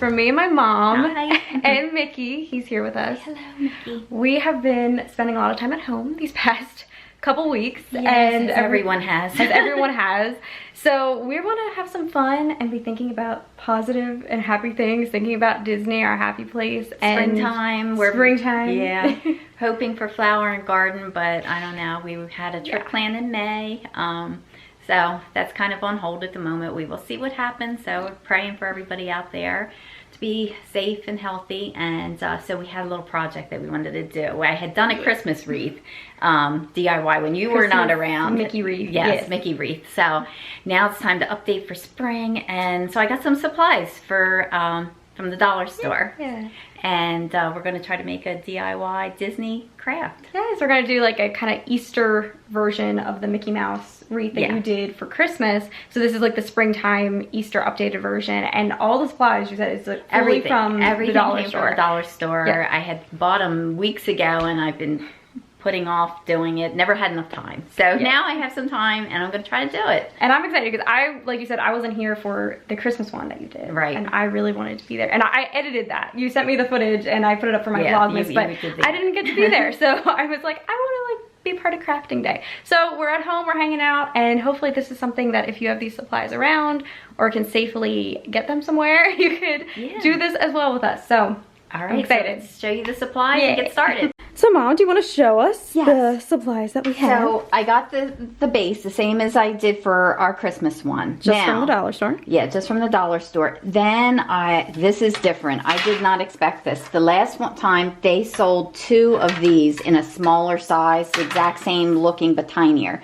from me and my mom. Hi. And Mickey, he's here with us. Hello, Mickey. We have been spending a lot of time at home these past couple weeks. Yes, and as everyone has. As everyone has. So we want to have some fun and be thinking about positive and happy things, thinking about Disney, our happy place. And springtime. Springtime. Yeah. Hoping for flower and garden, but I don't know. We had a trip planned in May. So that's kind of on hold at the moment. We will see what happens. So we're praying for everybody out there to be safe and healthy. And so we had a little project that we wanted to do. I had done a Christmas wreath DIY when you were not around. Mickey Wreath. Yes, Mickey Wreath. So now it's time to update for spring. And so I got some supplies for from the dollar store. Yeah. And we're going to try to make a DIY Disney craft. Yes, we're going to do like a kind of Easter version of the Mickey Mouse wreath that you did for Christmas. So this is like the springtime Easter updated version. And all the supplies, you said, is like Everything from the dollar store. From the dollar store. Yeah. I had bought them weeks ago and I've been putting off doing it. Never had enough time. So now I have some time and I'm going to try to do it. And I'm excited because like you said, I wasn't here for the Christmas one that you did. Right. And I really wanted to be there. And I edited that. You sent me the footage and I put it up for my Vlogmas, but I didn't get to be there. So I was like, I want to be part of crafting day. So we're at home, we're hanging out, and hopefully this is something that if you have these supplies around or can safely get them somewhere, you could do this as well with us. So all right, I'm excited. So let's show you the supplies and get started. So Mom, do you want to show us the supplies that we have? So I got the base, the same as I did for our Christmas one. Just from the dollar store? Yeah, just from the dollar store. Then this is different. I did not expect this. The last time they sold 2 of these in a smaller size, the exact same looking but tinier.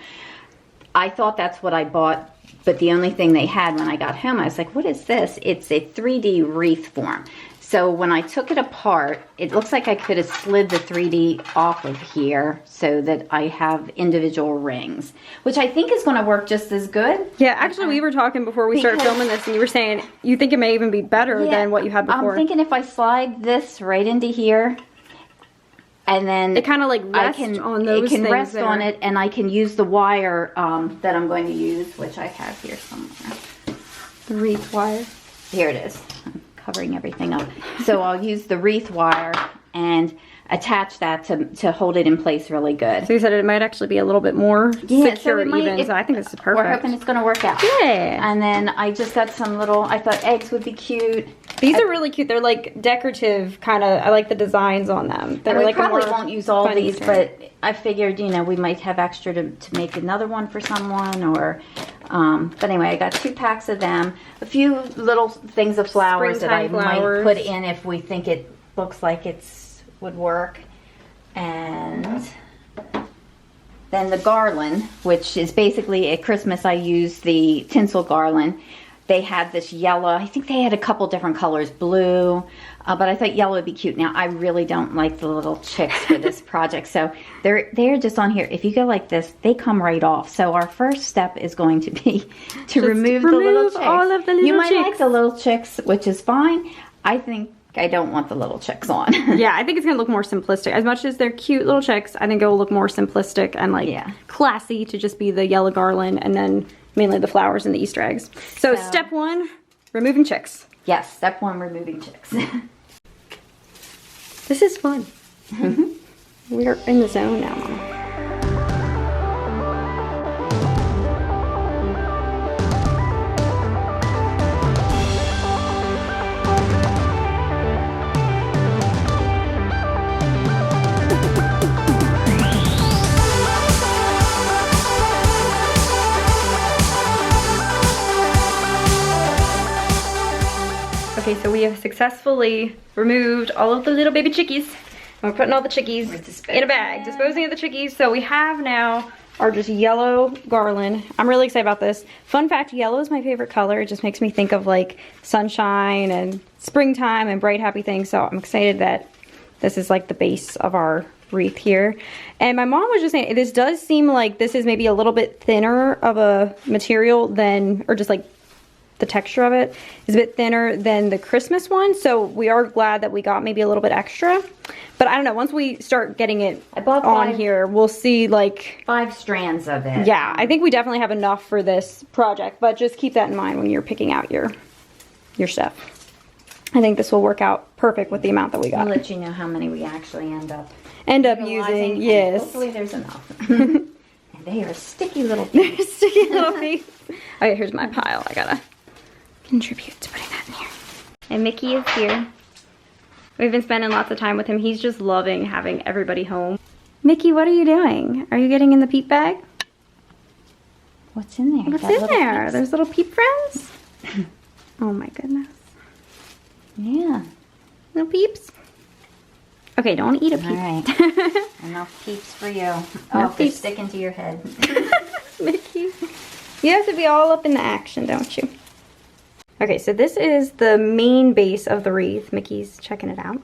I thought that's what I bought, but the only thing they had when I got home, I was like, what is this? It's a 3D wreath form. So when I took it apart, it looks like I could have slid the 3D off of here so that I have individual rings, which I think is going to work just as good. Yeah, actually we were talking before we started filming this and you were saying you think it may even be better than what you had before. I'm thinking if I slide this right into here and then it kind of like rests on those things. It can rest on it and I can use the wire that I'm going to use, which I have here somewhere. The wreath wire. Here it is. Covering everything up. So I'll use the wreath wire and attach that to hold it in place really good. So you said it might actually be a little bit more secure even, so I think this is perfect. We're hoping it's going to work out. Yeah. And then I just got some little, I thought eggs would be cute. These are really cute. They're like decorative kind of, I like the designs on them. They're we like probably won't use all these, but I figured, you know, we might have extra to make another one for someone or... but anyway, I got 2 packs of them. A few little things of flowers that I might put in if we think it looks like would work. And then the garland, which is basically at Christmas I use the tinsel garland. They had this yellow, I think they had a couple different colors, blue, but I thought yellow would be cute. Now, I really don't like the little chicks for this project, so they're just on here. If you go like this, they come right off. So our first step is going to be to remove the little chicks. All of the little you might chicks. like the little chicks, which is fine. I think I don't want the little chicks on. Yeah, I think it's gonna look more simplistic. As much as they're cute little chicks, I think it will look more simplistic and like classy to just be the yellow garland and then mainly the flowers and the Easter eggs. So step 1, removing chicks. Yes, step 1, removing chicks. This is fun. We're in the zone now, Mama. Okay, so we have successfully removed all of the little baby chickies. We're putting all the chickies in a bag, disposing of the chickies. So we have now our just yellow garland. I'm really excited about this. Fun fact, yellow is my favorite color. It just makes me think of like sunshine and springtime and bright, happy things. So I'm excited that this is like the base of our wreath here. And my mom was just saying, this does seem like this is maybe a little bit thinner of a material than, or just like the texture of it is a bit thinner than the Christmas one. So we are glad that we got maybe a little bit extra. But I don't know, once we start getting it on here, we'll see like 5 strands of it. Yeah, I think we definitely have enough for this project, but just keep that in mind when you're picking out your stuff. I think this will work out perfect with the amount that we got. I'll let you know how many we actually end up using. Yes. Hopefully there's enough. And they are sticky little pieces. Sticky little piece. Okay, here's my pile. I gotta contribute to putting that in here. And Mickey is here. We've been spending lots of time with him. He's just loving having everybody home. Mickey, what are you doing? Are you getting in the peep bag? What's in there? What's in there? Peeps? There's little peep friends? Oh my goodness. Yeah. Little peeps. Okay, don't eat a peep. All right. Enough peeps for you. Oh, they're sticking to your head. Mickey. You have to be all up in the action, don't you? Okay, so this is the main base of the wreath. Mickey's checking it out.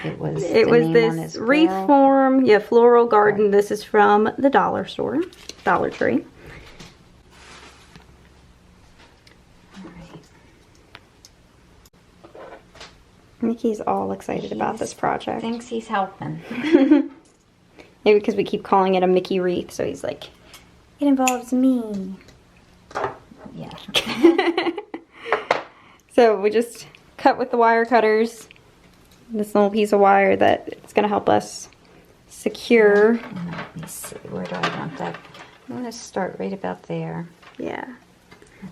It was this wreath form. Yeah, floral garden. This is from the dollar store, Dollar Tree. Mickey's all excited about this project. Thinks he's helping. Maybe because we keep calling it a Mickey wreath, so he's like, it involves me. Yeah. So we just cut with the wire cutters this little piece of wire that it's going to help us secure. Let me see, where do I want that? I'm going to start right about there. Yeah.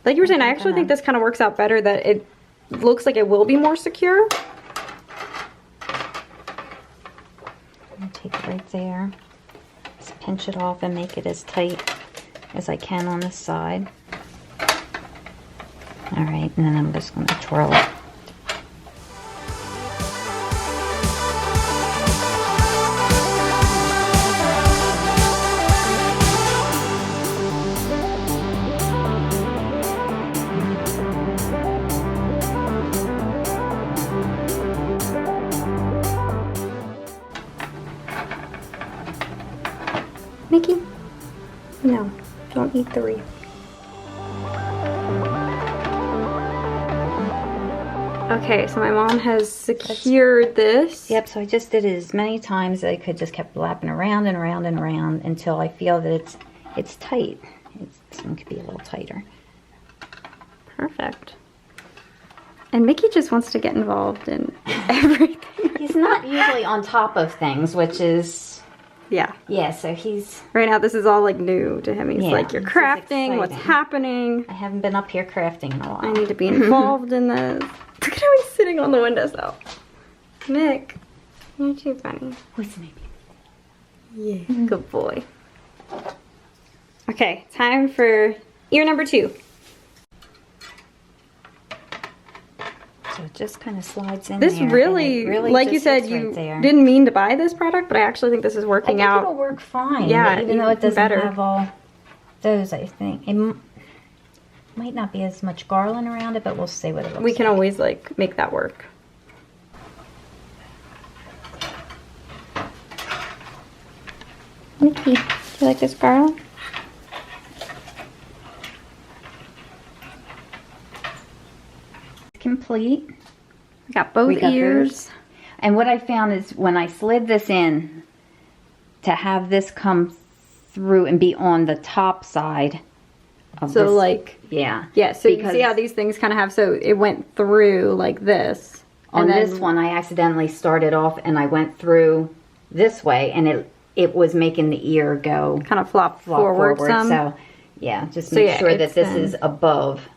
Like you were saying, I actually think this kind of works out better, that it looks like it will be more secure. Take it right there. Just pinch it off and make it as tight as I can on this side. All right, and then I'm just going to twirl it. Mickey? No, don't eat the wreath. Okay, so my mom has secured this. Yep, so I just did it as many times as I could, just kept lapping around and around and around until I feel that it's tight. This one could be a little tighter. Perfect. And Mickey just wants to get involved in everything. He's not usually on top of things, which is... Yeah. Yeah, so he's... Right now, this is all, like, new to him. He's like, you're crafting, what's happening? I haven't been up here crafting in a while. I need to be involved in this. Look at how he's sitting on the windowsill. Mick, you're too funny. What's maybe? Yeah, good boy. Okay, time for ear number 2. So it just kind of slides in this there. Really like you said, you didn't mean to buy this product, but I actually think this is working out. I think it'll work fine. Yeah, even though it doesn't better. have all those, I think. It might not be as much garland around it, but we'll see what it looks like. We can always, like, make that work. Mickey, do you like this garland? Complete. We got both ears. And what I found is when I slid this in, to have this come through and be on the top side of so this, like, yeah, so you can see how these things kind of have, so it went through like this. On this one, I accidentally started off and I went through this way, and it was making the ear go kind of flop forward some. So yeah, just make sure that this is above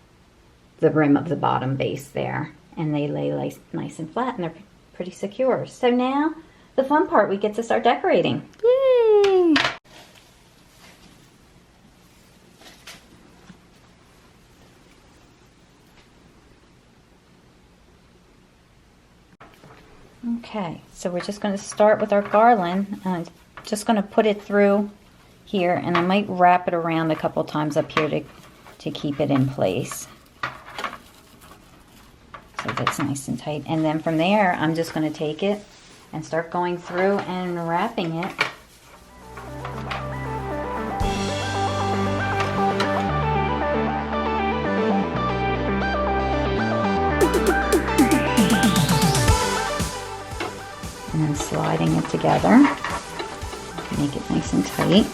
the rim of the bottom base there, and they lay nice and flat, and they're pretty secure. So now the fun part, we get to start decorating. Yay! Okay, so we're just going to start with our garland. I'm just going to put it through here, and I might wrap it around a couple times up here to keep it in place. So that's nice and tight. And then from there, I'm just going to take it and start going through and wrapping it. And then sliding it together. Make it nice and tight.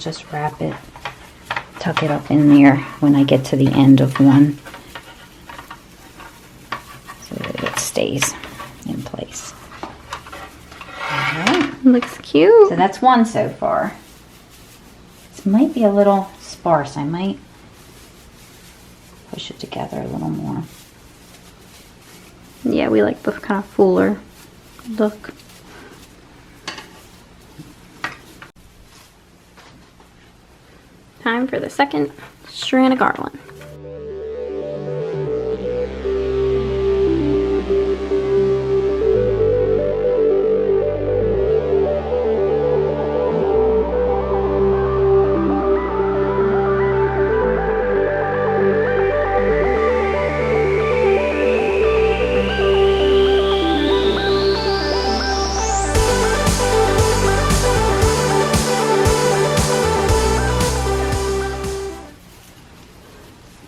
just wrap it, tuck it up in there when I get to the end of one so that it stays in place. Alright. Looks cute. So that's one so far. This might be a little sparse. I might push it together a little more. Yeah, we like the kind of fuller look. Time for the second strand of garland.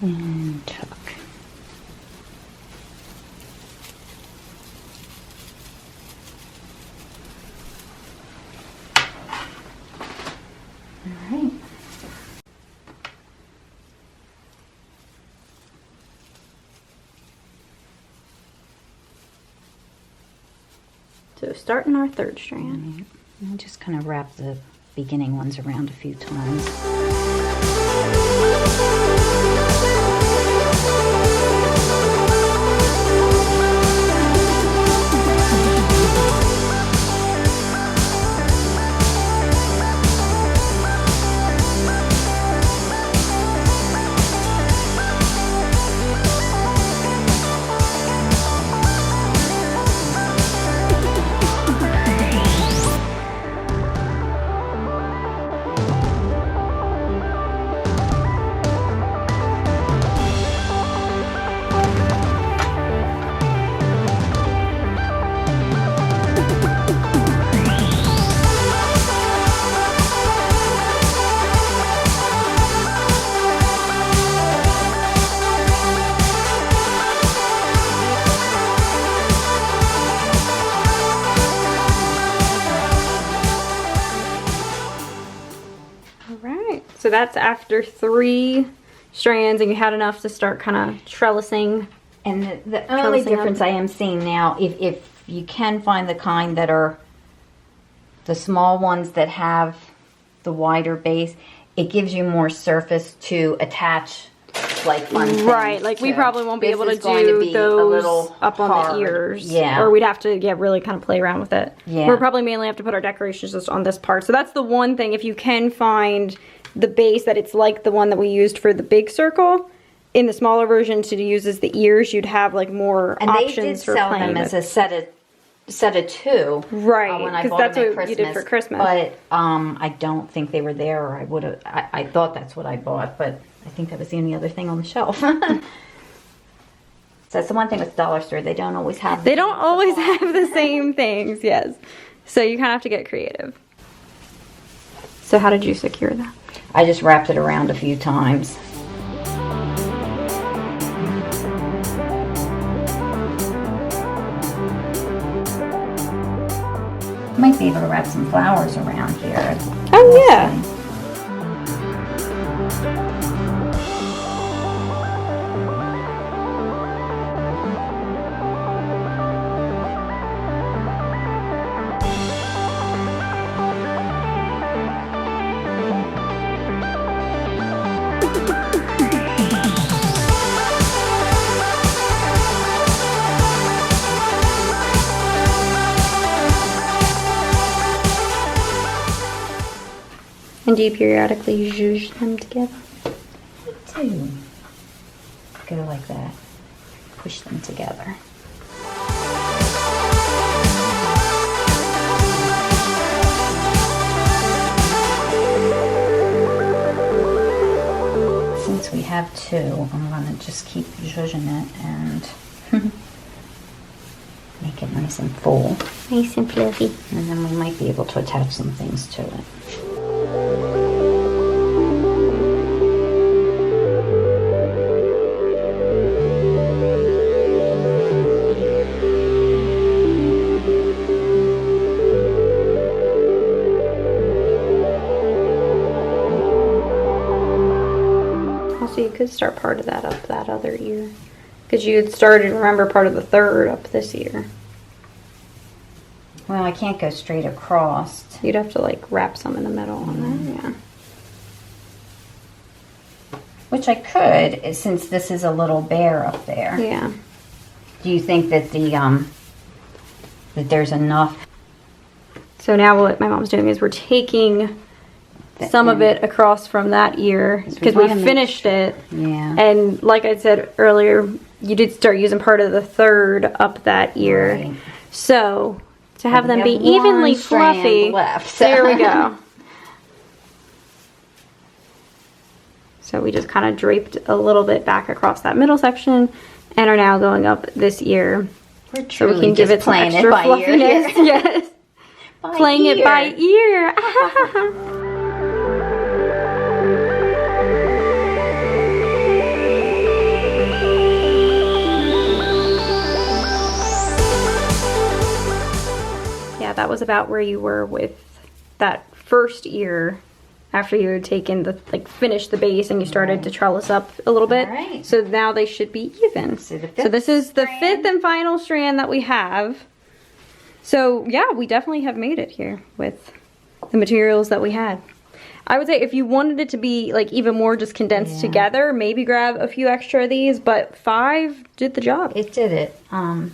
And tuck. All right. So starting our third strand. I'll just kind of wrap the beginning ones around a few times. So that's after 3 strands and you had enough to start kind of trellising. And the only difference I am seeing now, if you can find the kind that are the small ones that have the wider base, it gives you more surface to attach like fun things. Right, like we probably won't be able to do those up on the ears. Yeah. Or we'd have to really kind of play around with it. Yeah. We'll probably mainly have to put our decorations just on this part. So that's the one thing, if you can find the base that it's like the one that we used for the big circle, in the smaller version to use as the ears, you'd have like more options for playing. And they did sell them as a set of 2. Right, when I because bought that's them at what you did for Christmas. But I don't think they were there, or I would have. I thought that's what I bought, but I think that was the only other thing on the shelf. So that's the one thing with the dollar store, they don't always have. They don't always have the same things, yes. So you kind of have to get creative. So how did you secure that? I just wrapped it around a few times. Might be able to wrap some flowers around here. Oh yeah. And do you periodically zhuzh them together? I do. Go like that. Push them together. Since we have 2, I'm going to just keep zhuzhing it and make it nice and full. Nice and fluffy. And then we might be able to attach some things to it. So you could start part of that up that other year. Because you had started, remember, part of the third up this year. Well, I can't go straight across. You'd have to like wrap some in the middle on that, yeah. Which I could, since this is a little bear up there. Yeah. Do you think that that there's enough? So now what my mom's doing is we're taking some of it across from that year because we finished it. Yeah. And like I said earlier, you did start using part of the third up that year. Right. So to have them be evenly fluffy. Left. There we go. So we just kind of draped a little bit back across that middle section and are now going up this ear. We're so we can give it some extra fluffiness. Yes. Playing it by ear. Yeah, that was about where you were with that first ear after you had taken the, like, finished the base and you started to trellis up a little bit. Right. So now they should be even. So this is the fifth and final strand that we have. So yeah, we definitely have made it here with the materials that we had. I would say if you wanted it to be like even more just condensed together, maybe grab a few extra of these, but 5 did the job. It did it. And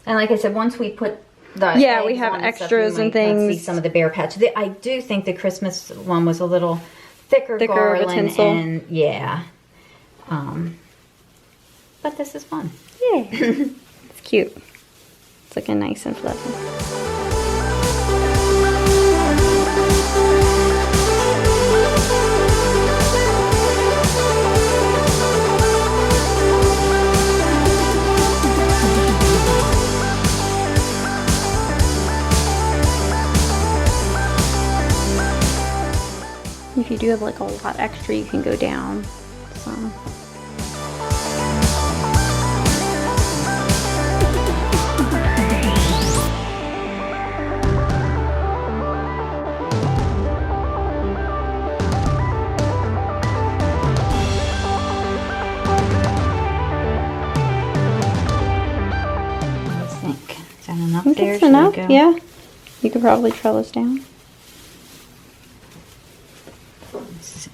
like I said, once we put the we have extras and things. See some of the bear patch. I do think the Christmas one was a little thicker garland, of a tinsel. And but this is fun. Yeah, it's cute. It's looking nice and fluffy. If you do have like a lot extra, you can go down some. I think it's enough, yeah. You could probably trellis down. Let's see.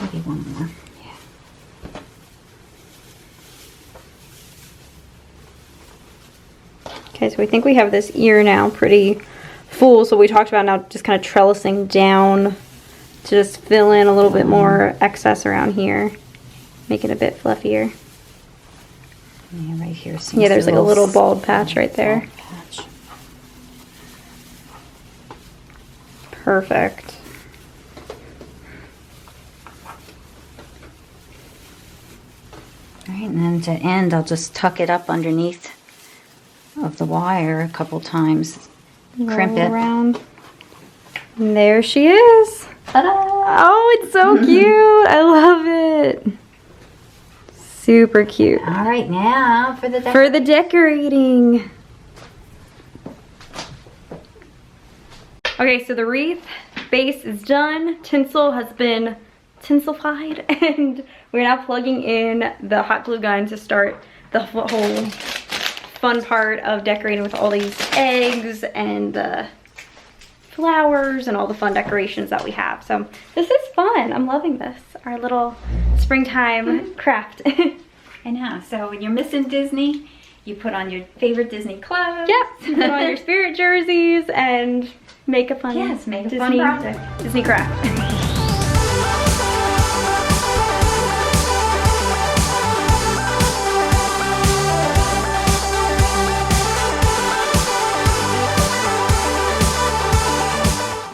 Maybe one more. Yeah. Okay, so we think we have this ear now pretty full. So we talked about now just kind of trellising down to just fill in a little bit more excess around here. Make it a bit fluffier. Yeah, right here. Yeah, there's like a little bald patch right there. Perfect. All right, and then to end, I'll just tuck it up underneath of the wire a couple times. Crimp it around. And there she is. Ta-da! Oh, it's so cute. I love it. Super cute. All right, now for the decorating. Okay, so the wreath base is done. Tinsel has been tinselified, and we're now plugging in the hot glue gun to start the whole fun part of decorating with all these eggs and flowers and all the fun decorations that we have. So this is fun. I'm loving this. Our little springtime craft. I know. So when you're missing Disney, you put on your favorite Disney clothes. Yep. Put on your spirit jerseys and make a fun make a Disney, fun project. Disney craft.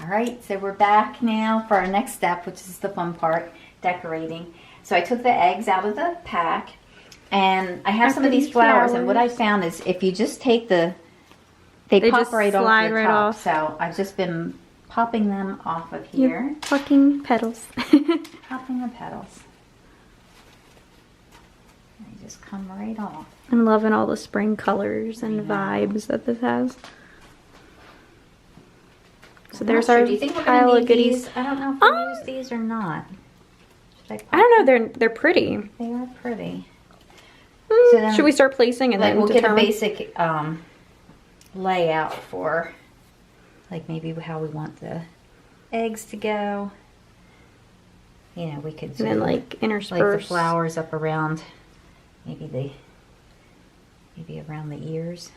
Alright, so we're back now for our next step, which is the fun part, decorating. So I took the eggs out of the pack, and I have some of these flowers, and what I found is if you just take they pop right off the top. So I've just been popping them off of here. You're plucking petals. Popping the petals. They just come right off. I'm loving all the spring colors and vibes that this has. So there's our pile of goodies. I don't know if we use these or not. I don't know, they're pretty. They are pretty. So then, should we start placing and like, then we'll determine? get a basic layout for like maybe how we want the eggs to go. You know, we could and then like intersperse like the flowers up around maybe around the ears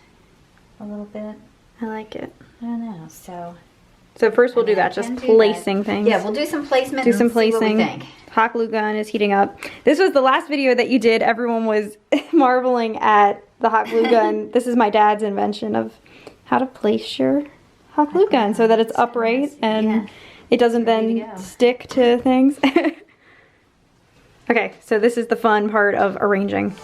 a little bit. I like it. I don't know. So first we'll do that, just placing things. Yeah, we'll do some placement. Do some and see what we placing. think. Hot glue gun is heating up. This was the last video that you did. Everyone was marveling at the hot glue gun. This is my dad's invention of how to place your hot glue gun so that it's upright and it doesn't then stick to things. Okay, so this is the fun part of arranging.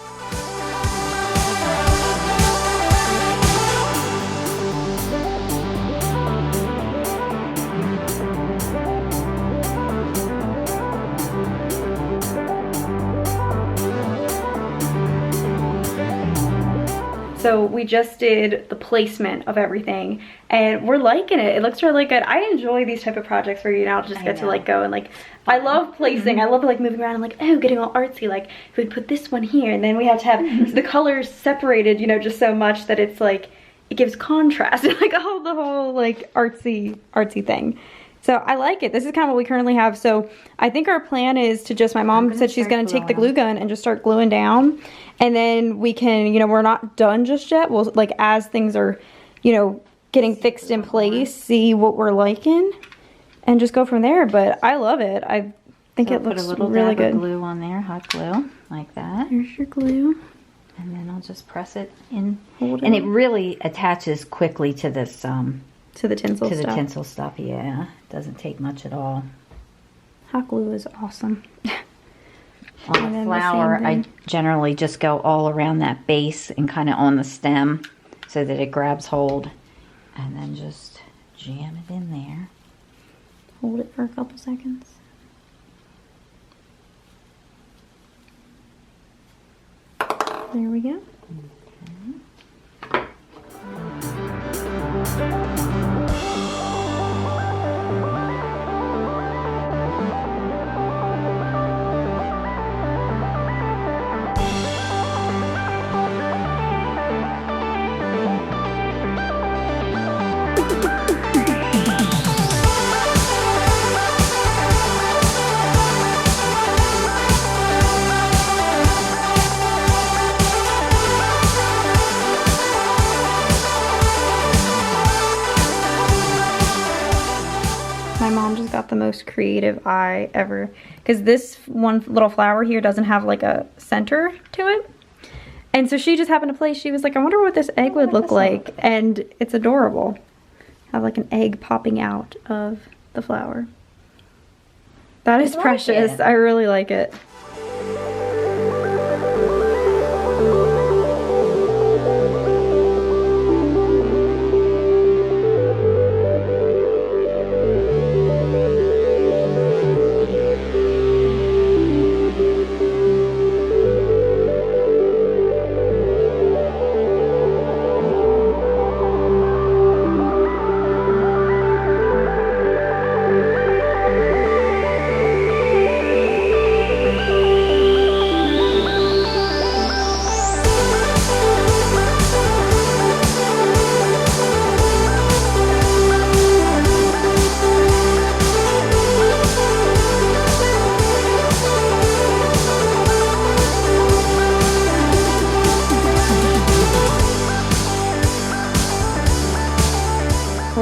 So we just did the placement of everything and we're liking it. It looks really good. I enjoy these type of projects where you now just get to like go and like, I love placing. I love like moving around and like, oh, getting all artsy. Like we would put this one here and then we have to have the colors separated, you know, just so much that it's like, it gives contrast. Like the whole like artsy thing. So I like it. This is kind of what we currently have. So I think our plan is to just, my mom said she's going to take the glue gun and just start gluing down. And then we can, you know, we're not done just yet. We'll like, as things are, you know, getting fixed in place, see what we're liking and just go from there. But I love it. I think it looks really good. Put a little dab of glue on there, hot glue, like that. Here's your glue. And then I'll just press it in. Hold and it really attaches quickly to this, to the tinsel stuff. To the tinsel stuff, yeah. Doesn't take much at all. Hot glue is awesome. On the flower, I generally just go all around that base and kind of on the stem so that it grabs hold. And then just jam it in there. Hold it for a couple seconds. There we go. The most creative eye ever, because this one little flower here doesn't have like a center to it, and so she just happened to place, she was like, I wonder what this egg would look like, and it's adorable. Have like an egg popping out of the flower. That is precious. I really like it.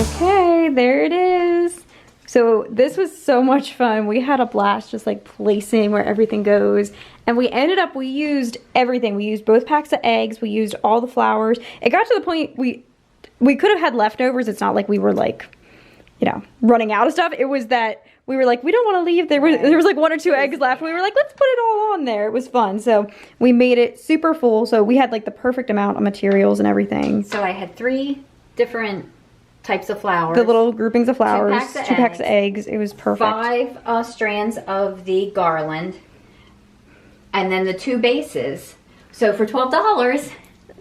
Okay, there it is. So this was so much fun. We had a blast just like placing where everything goes. And we ended up, we used everything. We used both packs of eggs. We used all the flowers. It got to the point we could have had leftovers. It's not like we were like, you know, running out of stuff. It was that we were like, we don't want to leave. There was like 1 or 2 eggs left. We were like, let's put it all on there. It was fun. So we made it super full. So we had like the perfect amount of materials and everything. So I had 3 different types of flowers. The little groupings of flowers, 2 packs of eggs. It was perfect. 5 strands of the garland, and then the 2 bases. So for $12.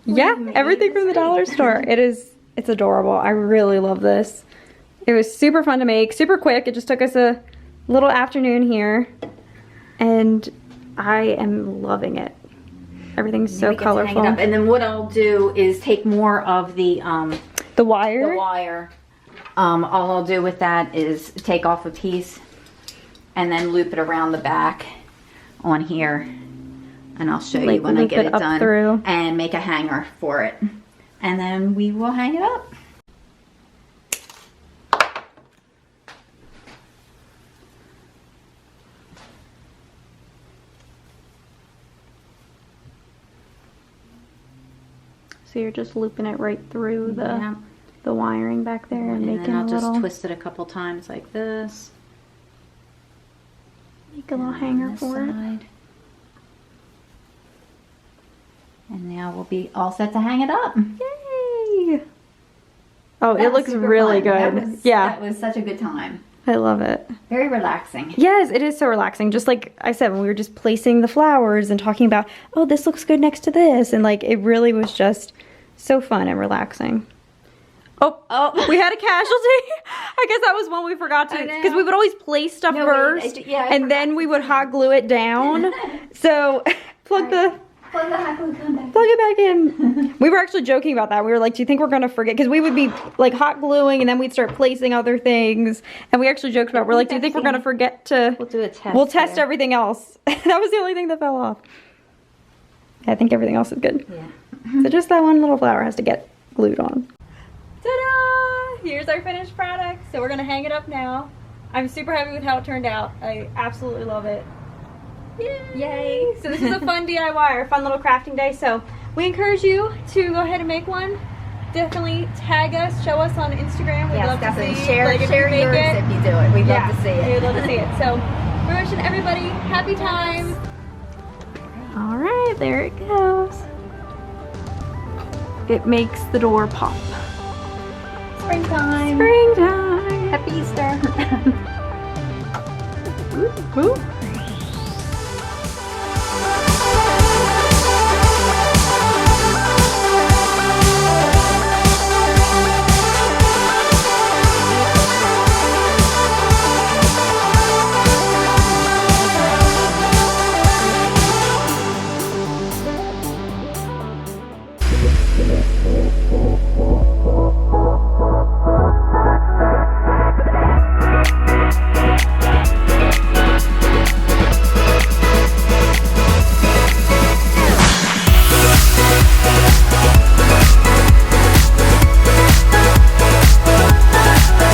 Yeah, everything from the dollar store. It's adorable. I really love this. It was super fun to make, super quick. It just took us a little afternoon here. and I am loving it. Everything's so colorful. Hang it up. And then what I'll do is take more of the wire. The wire. All I'll do with that is take off a piece and then loop it around the back on here. And I'll show you when I get it done through. And make a hanger for it. And then we will hang it up. So you're just looping it right through the wiring back there and making then I'll a little... just twist it a couple times like this. Make a little hanger for it. And now we'll be all set to hang it up. Yay! Oh, it looks really good. That was such a good time. I love it. Very relaxing. Yes, it is so relaxing. Just like I said, when we were just placing the flowers and talking about, oh, this looks good next to this. And like, it really was just so fun and relaxing. Oh, we had a casualty. I guess that was one we forgot to, because we would always place stuff first, and then we would hot glue it down. So plug the hot glue gun back. Plug it back in. We were actually joking about that. We were like, do you think we're gonna forget? Because we would be like hot gluing, and then we'd start placing other things. And we actually joked about, we're like, do you think we're gonna forget to? We'll do a test. We'll test everything else. That was the only thing that fell off. I think everything else is good. Yeah. So just that one little flower has to get glued on. Ta-da! Here's our finished product. So we're gonna hang it up now. I'm super happy with how it turned out. I absolutely love it. Yay! So this is a fun DIY, or fun little crafting day. So we encourage you to go ahead and make one. Definitely tag us, show us on Instagram. We'd love to see. Share yours if you do it. We'd love to see it. We'd love to see it. So we're wishing everybody happy times. All right, there it goes. It makes the door pop. Springtime. Springtime. Happy Easter. Ooh.